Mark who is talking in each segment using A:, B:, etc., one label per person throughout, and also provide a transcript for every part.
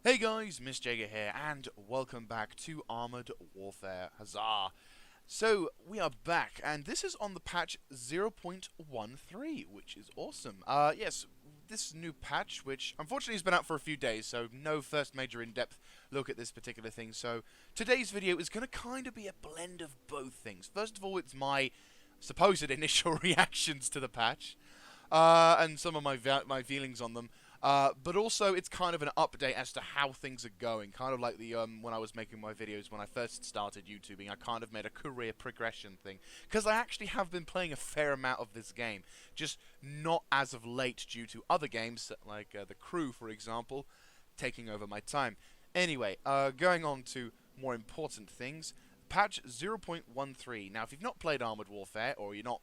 A: Hey guys, Miss Jager here, and welcome back to Armored Warfare. Huzzah! So, we are back, and this is on the patch 0.13, which is awesome. Yes, this new patch, which unfortunately has been out for a few days, so no first major in-depth look at this particular thing. So, today's video is going to kind of be a blend of both things. First of all, it's my supposed initial reactions to the patch, and some of my feelings on them. But also, it's kind of an update as to how things are going. Kind of like the when I was making my videos when I first started YouTubing, I kind of made a career progression thing. Because I actually have been playing a fair amount of this game. Just not as of late due to other games, like The Crew, for example, taking over my time. Anyway, going on to more important things. Patch 0.13. Now, if you've not played Armored Warfare, or you're not,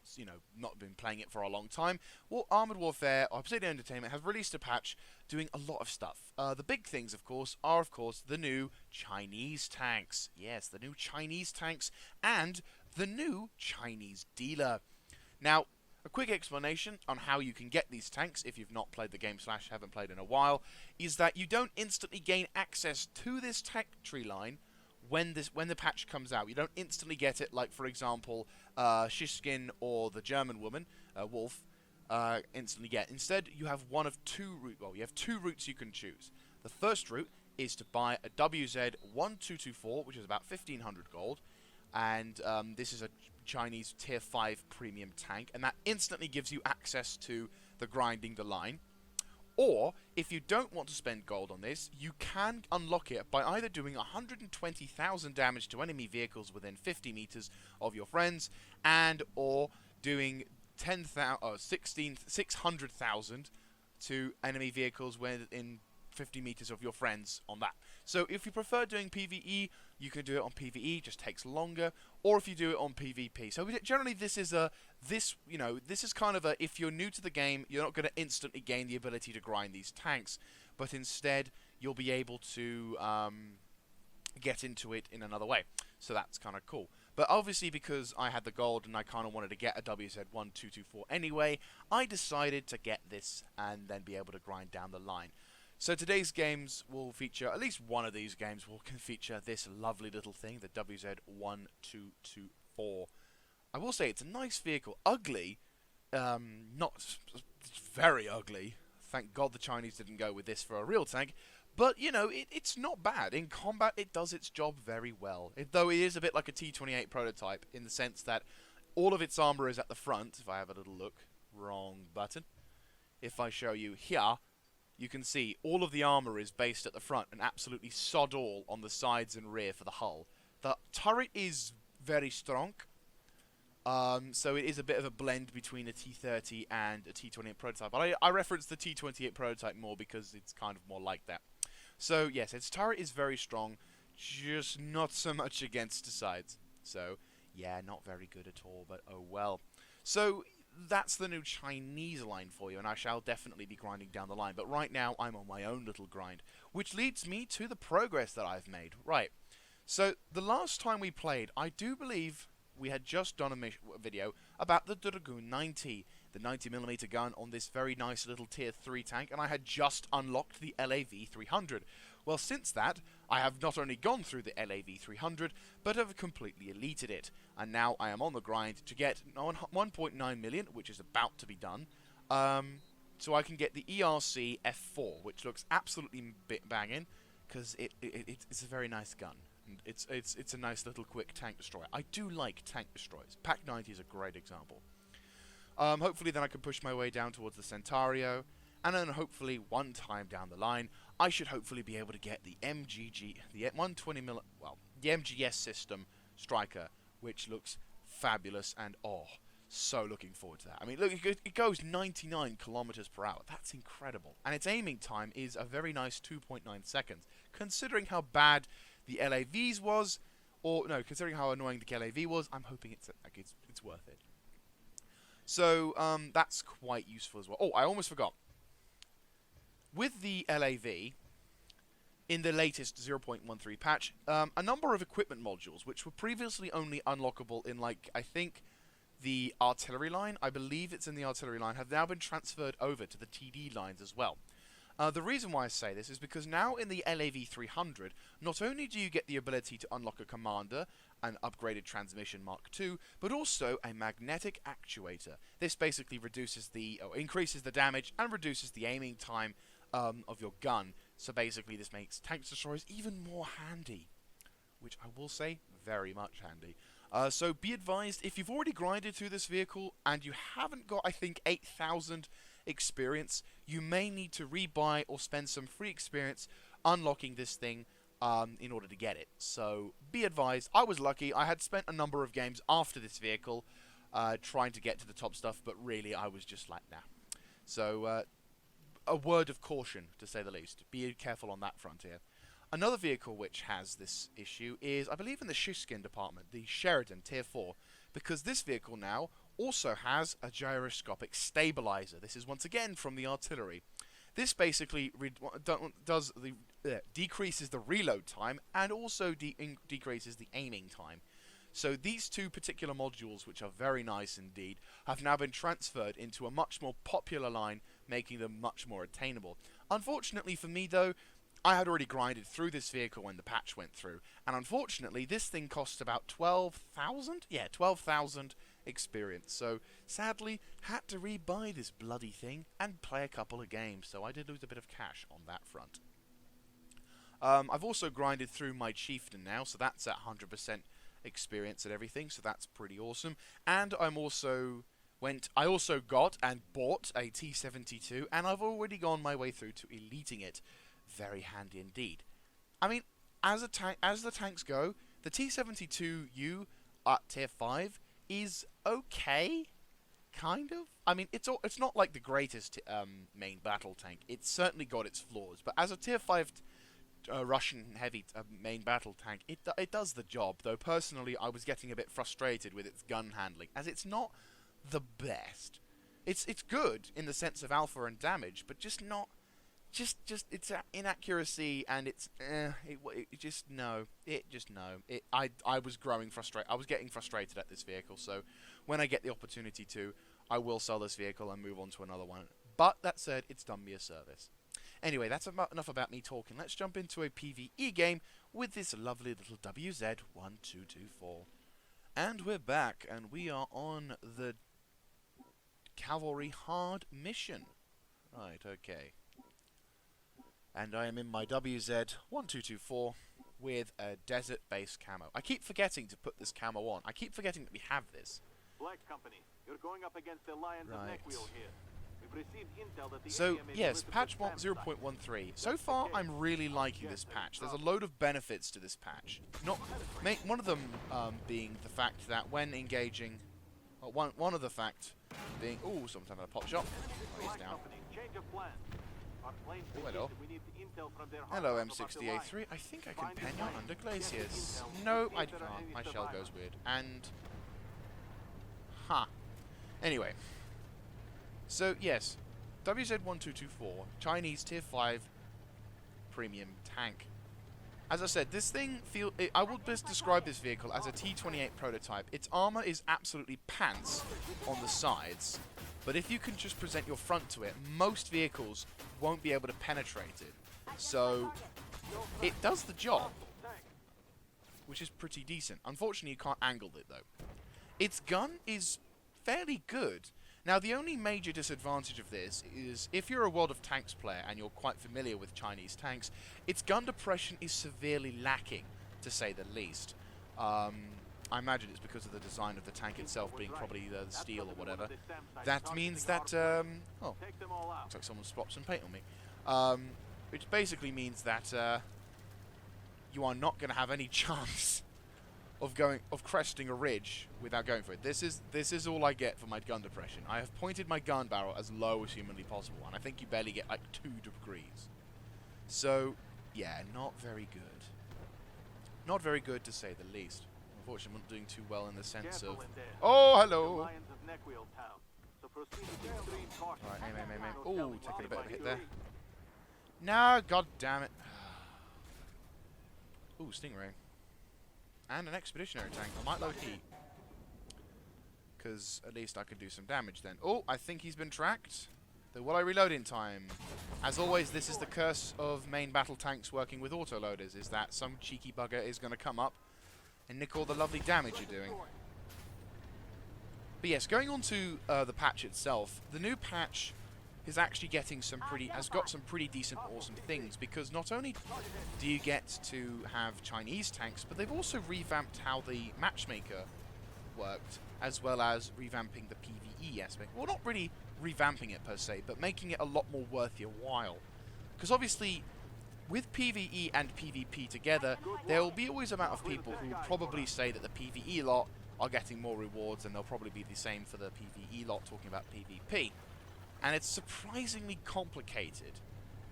A: not been playing it for a long time, well, Armored Warfare, or Obsidian Entertainment, have released a patch doing a lot of stuff. The big things, of course, are, the new Chinese tanks. Yes, the new Chinese tanks, and the new Chinese dealer. Now, a quick explanation on how you can get these tanks, if you've not played the game / haven't played in a while, is that you don't instantly gain access to this tank tree line when the patch comes out. You don't instantly get it, like for example, Shishkin or the German woman, Wolf, instantly get. Instead, you have one of two routes. Well, you have two routes you can choose. The first route is to buy a WZ-1224, which is about 1,500 gold, and this is a Chinese Tier 5 premium tank, and that instantly gives you access to the grinding the line. Or, if you don't want to spend gold on this, you can unlock it by either doing 120,000 damage to enemy vehicles within 50 meters of your friends, and or doing 600,000 to enemy vehicles within 50 meters of your friends on that. So if you prefer doing PvE, you can do it on PvE, just takes longer, or if you do it on PvP. So generally this is kind of a, if you're new to the game, you're not going to instantly gain the ability to grind these tanks, but instead you'll be able to get into it in another way. So that's kind of cool. But obviously, because I had the gold and I kind of wanted to get a WZ-1224 anyway, I decided to get this and then be able to grind down the line. So today's games will feature, at least one of these games will feature this lovely little thing, the WZ-1224. I will say it's a nice vehicle. Ugly, not very ugly. Thank God the Chinese didn't go with this for a real tank. But, it's not bad. In combat, it does its job very well. Though it is a bit like a T-28 prototype, in the sense that all of its armor is at the front. If I have a little look. Wrong button. If I show you here, you can see all of the armor is based at the front and absolutely sod all on the sides and rear for the hull. The turret is very strong. So it is a bit of a blend between a T-30 and a T-28 prototype. But I reference the T-28 prototype more because it's kind of more like that. So yes, its turret is very strong, just not so much against the sides. So yeah, not very good at all, but oh well. So that's the new Chinese line for you, and I shall definitely be grinding down the line. But right now, I'm on my own little grind, which leads me to the progress that I've made. Right, so the last time we played, I do believe we had just done a video about the Dragoon 90, the 90mm gun on this very nice little Tier 3 tank, and I had just unlocked the LAV 300. Well, since that, I have not only gone through the LAV 300, but have completely elited it. And now I am on the grind to get 1.9 million, which is about to be done, so I can get the ERC F4, which looks absolutely banging, because it's a very nice gun. And it's a nice little quick tank destroyer. I do like tank destroyers. Pak 90 is a great example. Hopefully then I can push my way down towards the Centario, and then hopefully one time down the line, I should hopefully be able to get the MGG, the 120mm, well, the MGS system striker, which looks fabulous, and oh, so looking forward to that. I mean, look, it goes 99 kilometers per hour. That's incredible. And its aiming time is a very nice 2.9 seconds, considering how bad the LAVs was, or no, considering how annoying the LAV was. I'm hoping it's worth it. So that's quite useful as well. Oh, I almost forgot. With the LAV, in the latest 0.13 patch, a number of equipment modules, which were previously only unlockable in, like, I think, the artillery line, I believe it's in the artillery line, have now been transferred over to the TD lines as well. The reason why I say this is because now in the LAV 300, not only do you get the ability to unlock a commander, an upgraded transmission Mark II, but also a magnetic actuator. This basically increases the damage and reduces the aiming time of your gun. So basically this makes tank destroyers even more handy, which I will say, very much handy. So be advised, if you've already grinded through this vehicle and you haven't got, I think, 8,000 experience, you may need to rebuy or spend some free experience unlocking this thing in order to get it. So be advised, I was lucky. I had spent a number of games after this vehicle trying to get to the top stuff, but really I was just like, nah. So a word of caution, to say the least. Be careful on that front here. Another vehicle which has this issue is, I believe, in the Shishkin department, the Sheridan Tier 4, because this vehicle now also has a gyroscopic stabilizer. This is once again from the artillery. This basically decreases the reload time and also decreases the aiming time. So these two particular modules, which are very nice indeed, have now been transferred into a much more popular line, making them much more attainable. Unfortunately for me though, I had already grinded through this vehicle when the patch went through, and unfortunately this thing costs about 12,000? Yeah, 12,000 experience. So sadly, had to rebuy this bloody thing and play a couple of games, so I did lose a bit of cash on that front. I've also grinded through my Chieftain now, so that's at 100% experience and everything, so that's pretty awesome. And I also got and bought a T-72, and I've already gone my way through to eliting it. Very handy indeed. I mean, as the tanks go, the T-72U at Tier 5 is okay, kind of. I mean, it's not like the greatest main battle tank. It's certainly got its flaws, but as a Tier 5 Russian heavy main battle tank, it does the job. Though personally, I was getting a bit frustrated with its gun handling, as it's not the best. It's good in the sense of alpha and damage, but just not. Just its inaccuracy and its I was growing frustrated. I was getting frustrated at this vehicle. So when I get the opportunity to, I will sell this vehicle and move on to another one. But that said, it's done me a service. Anyway, that's enough about me talking. Let's jump into a PvE game with this lovely little WZ1224. And we're back, and we are on the Cavalry Hard mission. Right, okay. And I am in my WZ1224 with a desert-based camo. I keep forgetting to put this camo on. I keep forgetting that we have this.
B: Black Company, you're going up against the Lions of Nequio here. We've received intel that the
A: so, yes, patch 0.13. So far, I'm really liking this patch. There's a load of benefits to this patch. One of them being the fact that when engaging... one of the fact being... Ooh, someone's having a pop shot. Oh, he's down. Oh, hello. Hello, M60A3. I think I can pen you under glaciers. No, I can't. My shell goes weird. And... Anyway. So, yes. WZ1224. Chinese Tier 5 premium tank. As I said, this thing I would best describe this vehicle as a T-28 prototype. Its armor is absolutely pants on the sides. But if you can just present your front to it, most vehicles won't be able to penetrate it. So, it does the job, which is pretty decent. Unfortunately, you can't angle it, though. Its gun is fairly good. Now, the only major disadvantage of this is, if you're a World of Tanks player and you're quite familiar with Chinese tanks, its gun depression is severely lacking, to say the least. I imagine it's because of the design of the tank itself being probably the steel or whatever. That means that, oh, looks like someone splopped some paint on me. Which basically means that you are not going to have any chance of cresting a ridge without going for it. This is all I get for my gun depression. I have pointed my gun barrel as low as humanly possible, and I think you barely get like 2 degrees. So, yeah, not very good. Not very good to say the least. Unfortunately, I'm not doing too well in the sense of... Oh, hello! Alright, aim. Oh, taking a bit of a hit there. No, god damn it. Ooh, Stingray. And an expeditionary tank. I might load heat. Because at least I can do some damage then. Oh, I think he's been tracked. Though will I reload in time? As always, this is the curse of main battle tanks working with autoloaders, is that some cheeky bugger is going to come up and nick all the lovely damage you're doing. But yes, going on to the patch itself, the new patch is actually getting has got some pretty decent, awesome things, because not only do you get to have Chinese tanks, but they've also revamped how the matchmaker worked, as well as revamping the PvE aspect. Well, not really revamping it per se, but making it a lot more worth your while. Because obviously, with PvE and PvP together, there will be always a amount of people who probably say that the PvE lot are getting more rewards, and they'll probably be the same for the PvE lot talking about PvP. And it's surprisingly complicated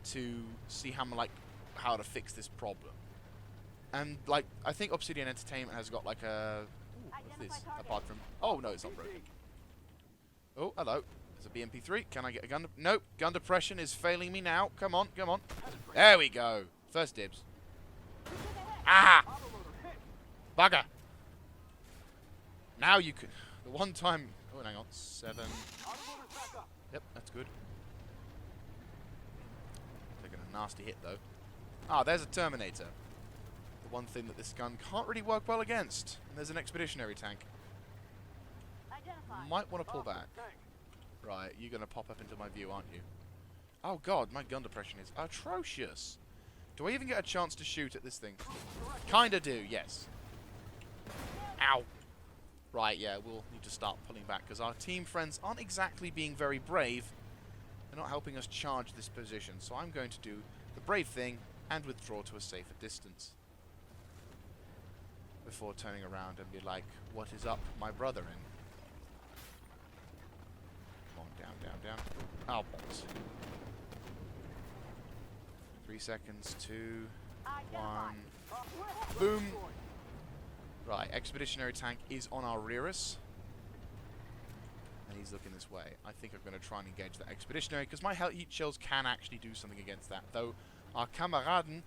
A: to see how to fix this problem. And like, I think Obsidian Entertainment has got like a... Ooh, what's this? Apart from... Oh, no, it's not broken. Oh, hello. There's a BMP3. Can I get a gun? Nope. Gun depression is failing me now. Come on, come on. There we go. First dibs. Ah! Bugger. Now you can... The one time... Oh, hang on. 7... Yep, that's good. Taking a nasty hit, though. Ah, there's a Terminator. The one thing that this gun can't really work well against. And there's an expeditionary tank. Might want to pull back. Right, you're going to pop up into my view, aren't you? Oh, God, my gun depression is atrocious. Do I even get a chance to shoot at this thing? Kinda do, yes. Ow. Right, yeah, we'll need to start pulling back, because our team friends aren't exactly being very brave. They're not helping us charge this position, so I'm going to do the brave thing and withdraw to a safer distance. Before turning around and be like, what is up, my brother-in? Come on, down, down, down. Oh, balls. 3 seconds, 2, 1. Boom! Right, expeditionary tank is on our rearus. And he's looking this way. I think I'm going to try and engage that expeditionary, because my heat shells can actually do something against that. Though our Kameraden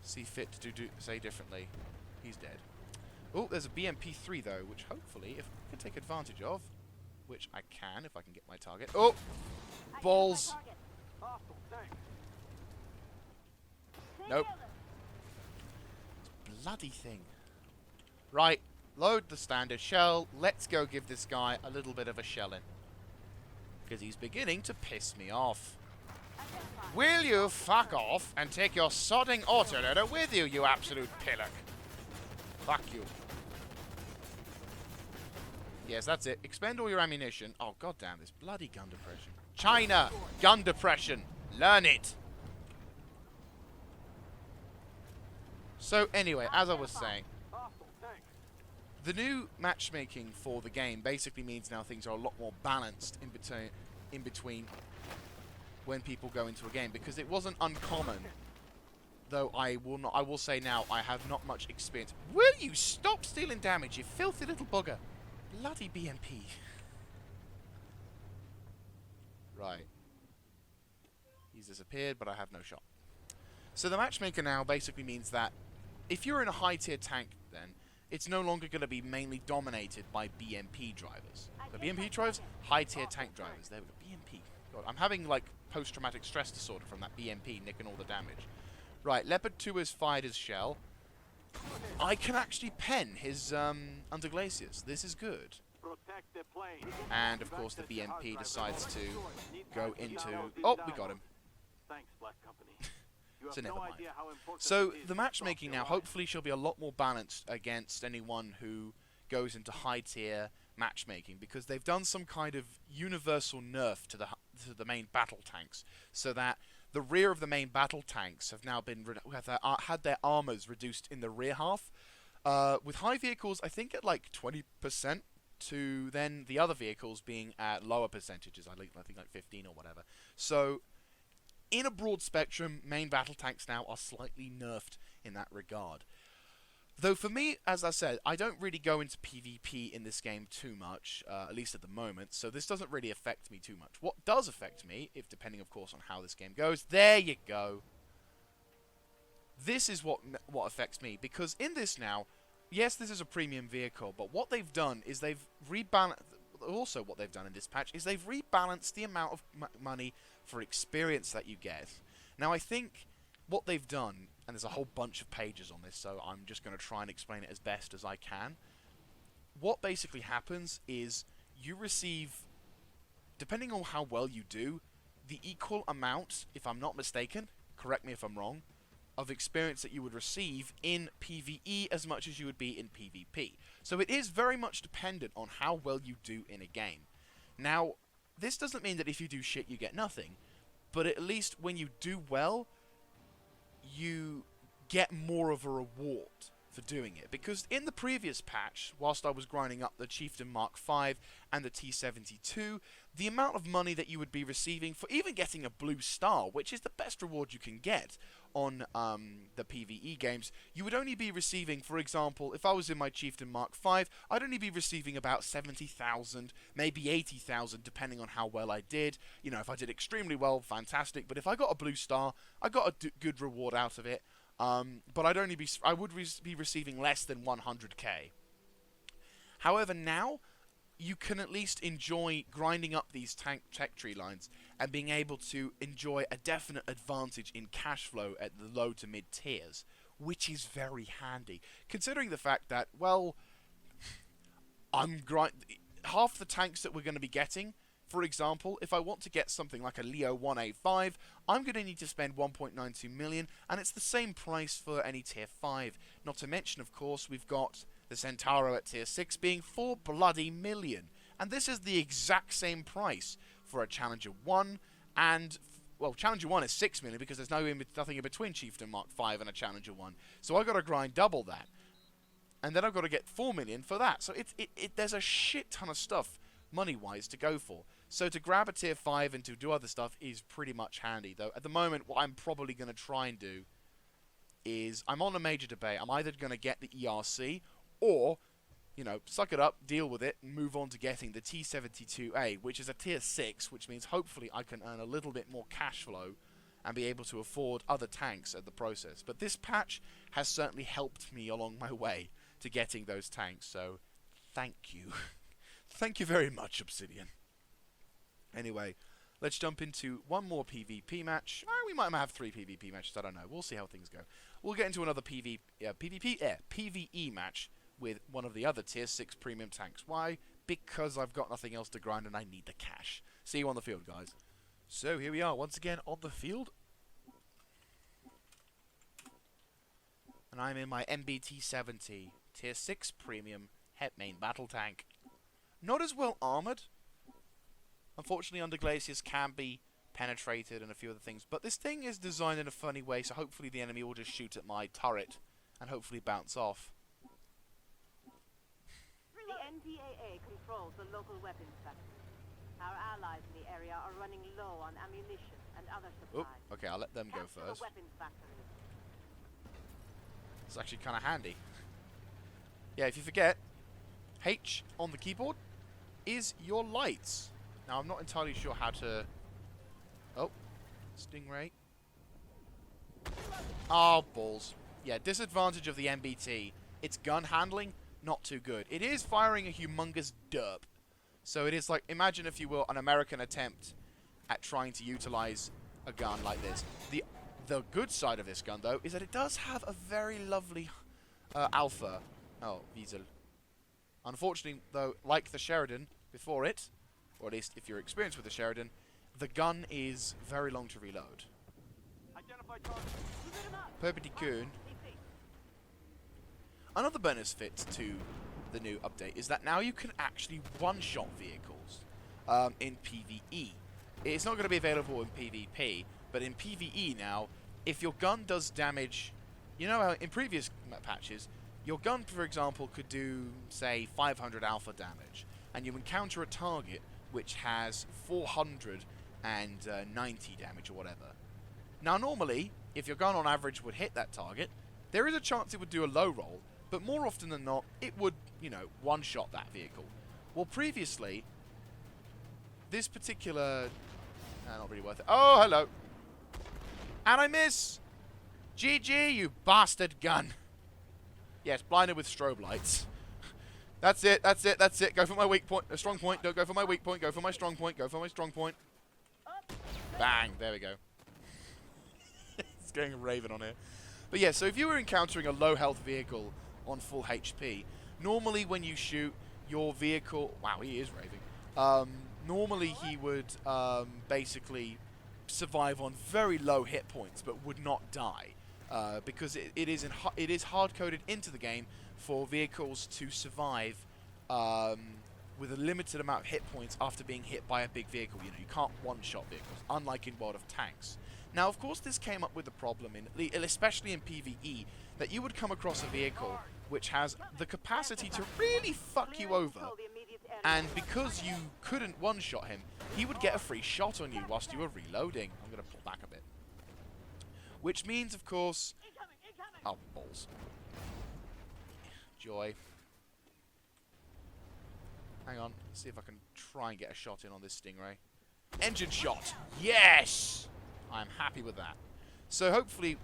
A: see fit to say differently. He's dead. Oh, there's a BMP3 though, which hopefully, if I can take advantage of, which I can, if I can get my target. Oh! Balls! Nope. Bloody thing. Right, load the standard shell. Let's go give this guy a little bit of a shelling. Because he's beginning to piss me off. Will you fuck off and take your sodding autoloader with you, you absolute pillock? Fuck you. Yes, that's it. Expend all your ammunition. Oh, goddamn, this bloody gun depression. China! Gun depression! Learn it! So, anyway, as I was saying, the new matchmaking for the game basically means now things are a lot more balanced in between when people go into a game, because it wasn't uncommon. Though I will say now, I have not much experience. Will you stop stealing damage, you filthy little bugger? Bloody BMP. Right. He's disappeared, but I have no shot. So the matchmaker now basically means that if you're in a high-tier tank, then it's no longer going to be mainly dominated by BMP drivers. The BMP drivers, high-tier tank drivers. There we go. BMP. God, I'm having, like, post-traumatic stress disorder from that BMP nicking all the damage. Right, Leopard 2 has fired his shell. I can actually pen his under glaciers. This is good. And, of course, the BMP decides to go into... Oh, we got him.
B: Thanks, Black Company.
A: So never mind. So the matchmaking now hopefully shall be a lot more balanced against anyone who goes into high-tier matchmaking, because they've done some kind of universal nerf to the main battle tanks, so that the rear of the main battle tanks have now been had their armors reduced in the rear half, with high vehicles I think at like 20%, to then the other vehicles being at lower percentages. I think like 15 or whatever. So in a broad spectrum, main battle tanks now are slightly nerfed in that regard. Though for me, as I said, I don't really go into PvP in this game too much, at least at the moment, so this doesn't really affect me too much. What does affect me, if depending of course on how this game goes, there you go. This is what affects me, because in this now, yes, this is a premium vehicle, but what they've done is they've rebalanced. also what they've done in this patch is they've rebalanced the amount of money for experience that you get. Now, I think what they've done, and there's a whole bunch of pages on this, so I'm just going to try and explain it as best as I can. What basically happens is you receive, depending on how well you do, the equal amount, if I'm not mistaken, correct me if I'm wrong, of experience that you would receive in PvE as much as you would be in PvP. So it is very much dependent on how well you do in a game. Now, this doesn't mean that if you do shit you get nothing, but at least when you do well, you get more of a reward for doing it. Because in the previous patch, whilst I was grinding up the Chieftain Mark V and the T-72, the amount of money that you would be receiving for even getting a blue star, which is the best reward you can get on the PvE games, you would only be receiving, for example, if I was in my Chieftain Mark V, I'd only be receiving about 70,000, maybe 80,000, depending on how well I did. You know, if I did extremely well, fantastic, but if I got a blue star, I got a good reward out of it. But I would be receiving less than 100k. However, now you can at least enjoy grinding up these tech tree lines and being able to enjoy a definite advantage in cash flow at the low to mid tiers, which is very handy, considering the fact that, well, half the tanks that we're going to be getting. For example, if I want to get something like a Leo 1A5, I'm going to need to spend 1.92 million, and it's the same price for any tier 5. Not to mention, of course, we've got the Centauro at tier 6 being 4 bloody million. And this is the exact same price for a Challenger 1, and, well, Challenger 1 is 6 million because there's nothing in between Chieftain Mark 5 and a Challenger 1. So I've got to grind double that. And then I've got to get 4 million for that. So there's a shit ton of stuff money-wise to go for. So to grab a tier 5 and to do other stuff is pretty much handy. Though at the moment, what I'm probably going to try and do is, I'm on a major debate. I'm either going to get the ERC or, you know, suck it up, deal with it, and move on to getting the T-72A, which is a tier 6, which means hopefully I can earn a little bit more cash flow and be able to afford other tanks at the process. But this patch has certainly helped me along my way to getting those tanks, so thank you. Thank you very much, Obsidian. Anyway, let's jump into one more PvP match. We might have 3 PvP matches, I don't know. We'll see how things go. We'll get into another PvE match with one of the other tier 6 premium tanks. Why? Because I've got nothing else to grind and I need the cash. See you on the field, guys. So here we are, once again on the field. And I'm in my MBT-70, tier 6 premium main battle tank. Not as well armoured. Unfortunately, under glaciers can be penetrated and a few other things. But this thing is designed in a funny way, so hopefully the enemy will just shoot at my turret and hopefully bounce off.
C: The NDAA controls the local weapons factory. Our allies in the area are running low on ammunition and other supplies.
A: Oh, okay, I'll let them go
C: Capture
A: first.
C: the weapons factory.
A: It's actually kind of handy. Yeah, if you forget, H on the keyboard is your lights. Now, I'm not entirely sure how to... Oh, Stingray. Oh, balls. Yeah, disadvantage of the MBT. Its gun handling, not too good. It is firing a humongous derp. So it is like, imagine if you will, an American attempt at trying to utilize a gun like this. The good side of this gun, though, is that it does have a very lovely alpha. Oh, Wiesel. Unfortunately, though, like the Sheridan before it, or at least if you're experienced with the Sheridan, the gun is very long to reload.
B: Identify target.
A: Perpendicular. Another benefit to the new update is that now you can actually one-shot vehicles in PvE. It's not going to be available in PvP, but in PvE now, if your gun does damage, you know how in previous patches, your gun, for example, could do, say, 500 alpha damage, and you encounter a target which has 490 damage or whatever. Now, normally, if your gun on average would hit that target, there is a chance it would do a low roll, but more often than not, it would, you know, one-shot that vehicle. Well, previously, this particular... not really worth it. Oh, hello. And I miss! GG, you bastard gun. Yes, blinded with strobe lights. That's it, that's it, that's it. Go for my weak point, a strong point. Don't go for my weak point, go for my strong point, go for my strong point. Bang, there we go. It's getting a raven on here. But yeah, so if you were encountering a low health vehicle on full HP, normally when you shoot your vehicle... Wow, he is raving. Normally he would basically survive on very low hit points, but would not die. Because it is hard-coded into the game for vehicles to survive with a limited amount of hit points after being hit by a big vehicle. You know, you can't one-shot vehicles, unlike in World of Tanks. Now, of course, this came up with the problem, especially in PvE, that you would come across a vehicle which has the capacity to really fuck you over, and because you couldn't one-shot him, he would get a free shot on you whilst you were reloading. I'm going to pull back a bit. Which means, of course... Oh, balls. Joy. Hang on, let's see if I can try and get a shot in on this Stingray. Engine shot! Yes! I'm happy with that. So hopefully,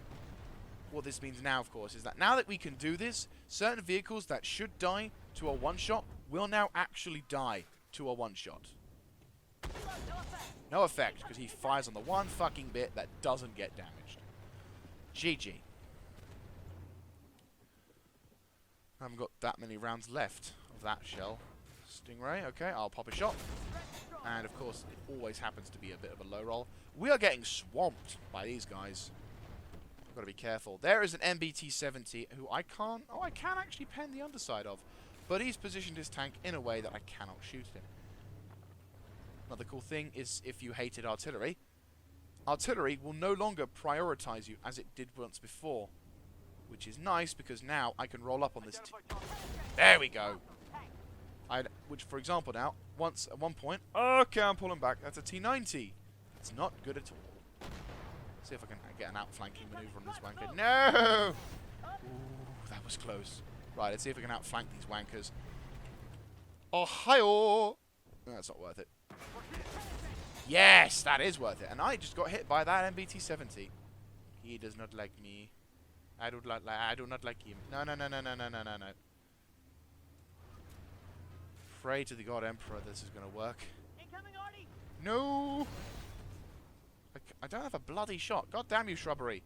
A: what this means now, of course, is that now that we can do this, certain vehicles that should die to a one-shot will now actually die to a one-shot. No effect, because he fires on the one fucking bit that doesn't get damaged. GG. I haven't got that many rounds left of that shell. Stingray, okay, I'll pop a shot. And of course, it always happens to be a bit of a low roll. We are getting swamped by these guys. I've got to be careful. There is an MBT-70 who I can't... Oh, I can actually pen the underside of. But he's positioned his tank in a way that I cannot shoot him. Another cool thing is if you hated artillery, artillery will no longer prioritize you as it did once before. Which is nice because now I can roll up on this... There we go! Which, for example, now, at one point... Okay, I'm pulling back. That's a T-90. It's not good at all. See if I can get an outflanking maneuver on this wanker. No! Ooh, that was close. Right, let's see if we can outflank these wankers. Oh-hi-oh! No, that's not worth it. Yes, that is worth it. And I just got hit by that MBT-70. He does not like me. I do not like him. No. Pray to the God Emperor this is going to work. No! I don't have a bloody shot. God damn you, shrubbery.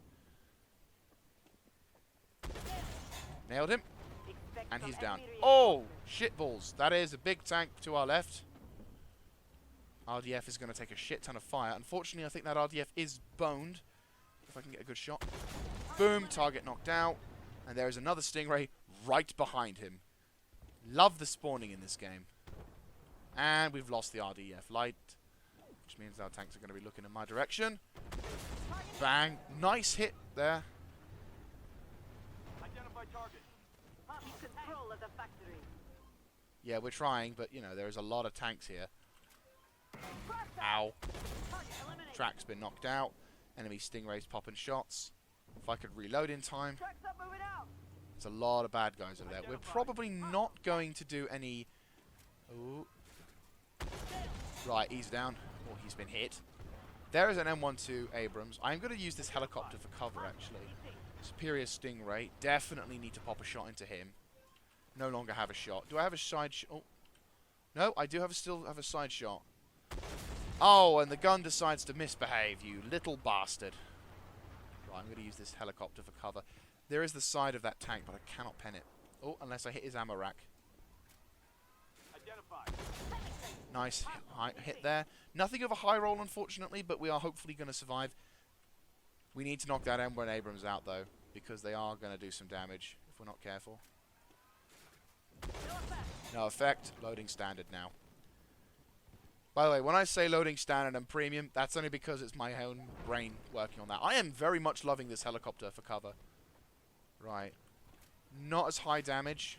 A: Nailed him. And he's down. Oh! Shitballs. That is a big tank to our left. RDF is going to take a shit ton of fire. Unfortunately, I think that RDF is boned. If I can get a good shot. Boom. Target knocked out. And there is another Stingray right behind him. Love the spawning in this game. And we've lost the RDF light. Which means our tanks are going to be looking in my direction. Bang. Nice hit there.
B: Identify target.
C: Keep control of the factory.
A: Yeah, we're trying, but, you know, there's a lot of tanks here. Ow. Track's been knocked out. Enemy Stingrays popping shots. If I could reload in time. There's a lot of bad guys over there. We're probably not going to do any... Ooh. Right, he's down. Oh, he's been hit. There is an M12 Abrams. I'm going to use this helicopter for cover, actually. Superior Stingray. Definitely need to pop a shot into him. No longer have a shot. Do I have a side shot? Oh. No, I do still have a side shot. Oh, and the gun decides to misbehave, you little bastard. Right, I'm going to use this helicopter for cover. There is the side of that tank, but I cannot pen it. Oh, unless I hit his ammo rack. Nice hit there. Nothing of a high roll, unfortunately, but we are hopefully going to survive. We need to knock that M1 Abrams out, though, because they are going to do some damage if we're not careful. No effect. Loading standard now. By the way, when I say loading standard and premium, that's only because it's my own brain working on that. I am very much loving this helicopter for cover. Right. Not as high damage,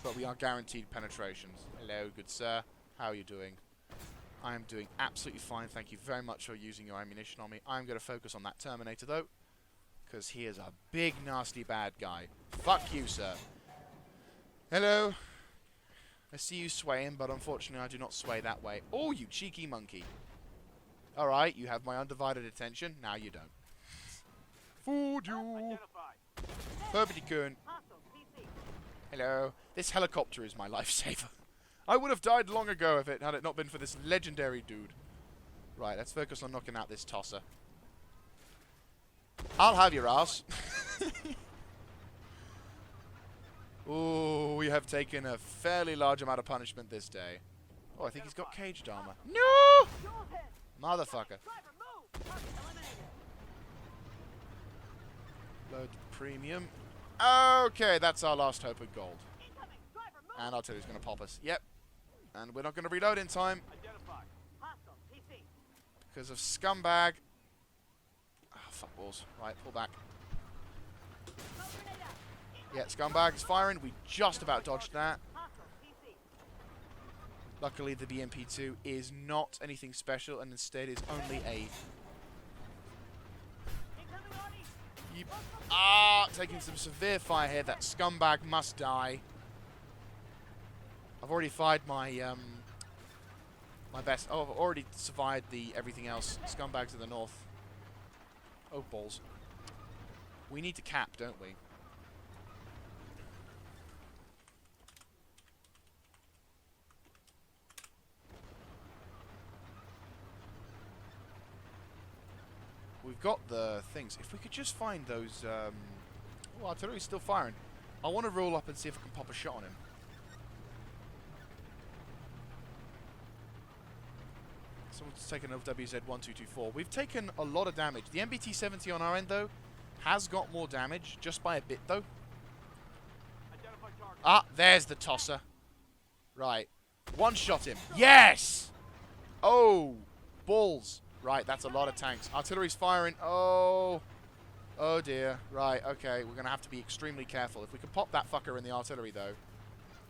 A: but we are guaranteed penetrations. Hello, good sir. How are you doing? I am doing absolutely fine. Thank you very much for using your ammunition on me. I'm going to focus on that Terminator, though, because he is a big, nasty, bad guy. Fuck you, sir. Hello. I see you swaying, but unfortunately I do not sway that way. Oh, you cheeky monkey. Alright, you have my undivided attention. Now you don't. Fooled you. Perfectly good. Hello. This helicopter is my lifesaver. I would have died long ago if it had it not been for this legendary dude. Right, let's focus on knocking out this tosser. I'll have your ass. Ooh, we have taken a fairly large amount of punishment this day. Oh, I think he's got caged armor. No! Motherfucker. Load premium. Okay, that's our last hope of gold. And artillery's going to pop us. Yep. And we're not going to reload in time. Because of scumbag. Oh, fuck balls. Right, pull back. Yeah, scumbag's firing. We just about dodged that. Luckily, the BMP-2 is not anything special, and instead is only a... taking some severe fire here. That scumbag must die. I've already fired my my best. Oh, I've already survived the everything else. Scumbags in the north. Oh, balls. We need to cap, don't we? We've got the things. If we could just find those... oh, artillery's still firing. I want to roll up and see if I can pop a shot on him. Someone's taken over WZ-1224. We've taken a lot of damage. The MBT-70 on our end, though, has got more damage, just by a bit, though. Ah, there's the tosser. Right. One-shot him. Yes! Oh, balls. Right, that's a lot of tanks. Artillery's firing. Oh. Oh, dear. Right, okay. We're going to have to be extremely careful. If we can pop that fucker in the artillery, though,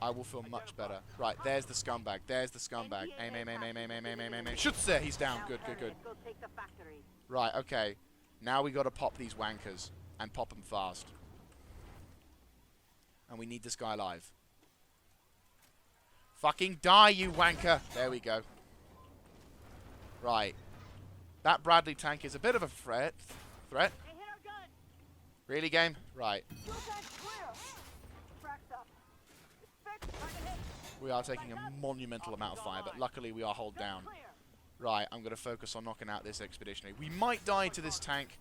A: I will feel much better. Right, there's the scumbag. There's the scumbag. Aim, aim, aim, aim, aim, aim, aim, aim, aim, aim. Shoots there. He's down. Good, good, good. Right, okay. Now we got to pop these wankers. And pop them fast. And we need this guy alive. Fucking die, you wanker. There we go. Right. That Bradley tank is a bit of a threat. Really, game? Right. We are taking a monumental amount of fire, but luckily we are hold down. Right, I'm going to focus on knocking out this expeditionary. We might die to this tank,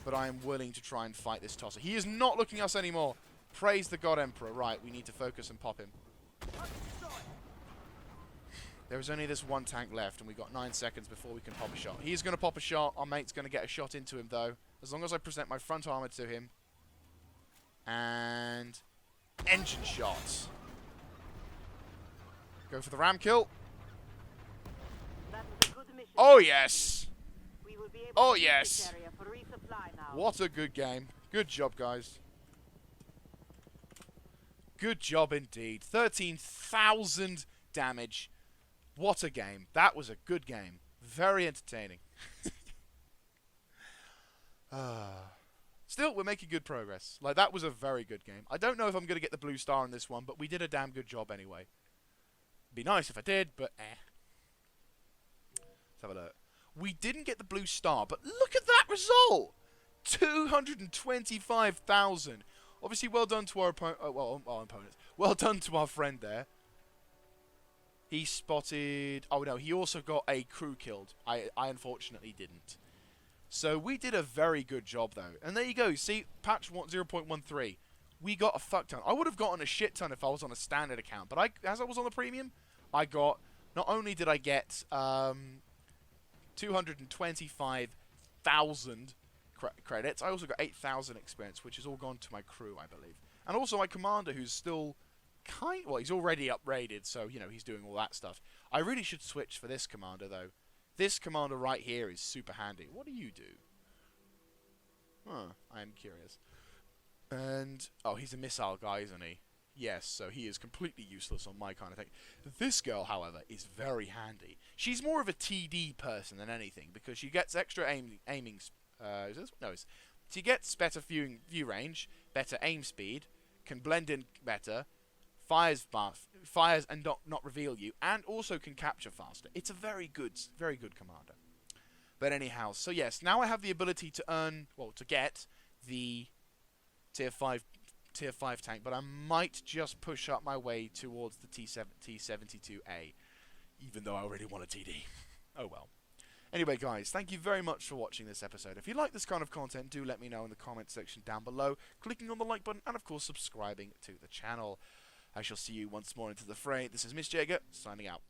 A: but I am willing to try and fight this tosser. He is not looking at us anymore. Praise the God Emperor. Right, we need to focus and pop him. There is only this one tank left, and we've got 9 seconds before we can pop a shot. He's going to pop a shot. Our mate's going to get a shot into him, though. As long as I present my front armor to him. And... engine shots. Go for the ram kill. Oh, yes. Oh, yes. What a good game. Good job, guys. Good job indeed. 13,000 damage. What a game. That was a good game. Very entertaining. Still, we're making good progress. Like, that was a very good game. I don't know if I'm going to get the blue star on this one, but we did a damn good job anyway. Be nice if I did, but Let's have a look. We didn't get the blue star, but look at that result! 225,000. Obviously, well done to our opponents. Well done to our friend there. He spotted... oh, no, he also got a crew killed. I unfortunately didn't. So we did a very good job, though. And there you go. See, patch 0.13. We got a fuck ton. I would have gotten a shit ton if I was on a standard account. But as I was on the premium, I got... not only did I get 225,000 credits, I also got 8,000 experience, which has all gone to my crew, I believe. And also my commander, who's still... well, he's already upgraded, so, you know, he's doing all that stuff. I really should switch for this commander, though. This commander right here is super handy. What do you do? Huh, I am curious. And, oh, he's a missile guy, isn't he? Yes, so he is completely useless on my kind of thing. This girl, however, is very handy. She's more of a TD person than anything, because she gets extra aiming... is this? No, she gets better view range, better aim speed, can blend in better... fires and not reveal you, and also can capture faster. It's a very good commander. But anyhow, so yes, now I have the ability to earn, well, to get the tier 5 tier 5 tank, but I might just push up my way towards the T72A, even though I already want a TD. Oh well. Anyway, guys, thank you very much for watching this episode. If you like this kind of content, do let me know in the comment section down below, clicking on the like button, and of course subscribing to the channel. I shall see you once more into the fray. This is Miss Jaeger, signing out.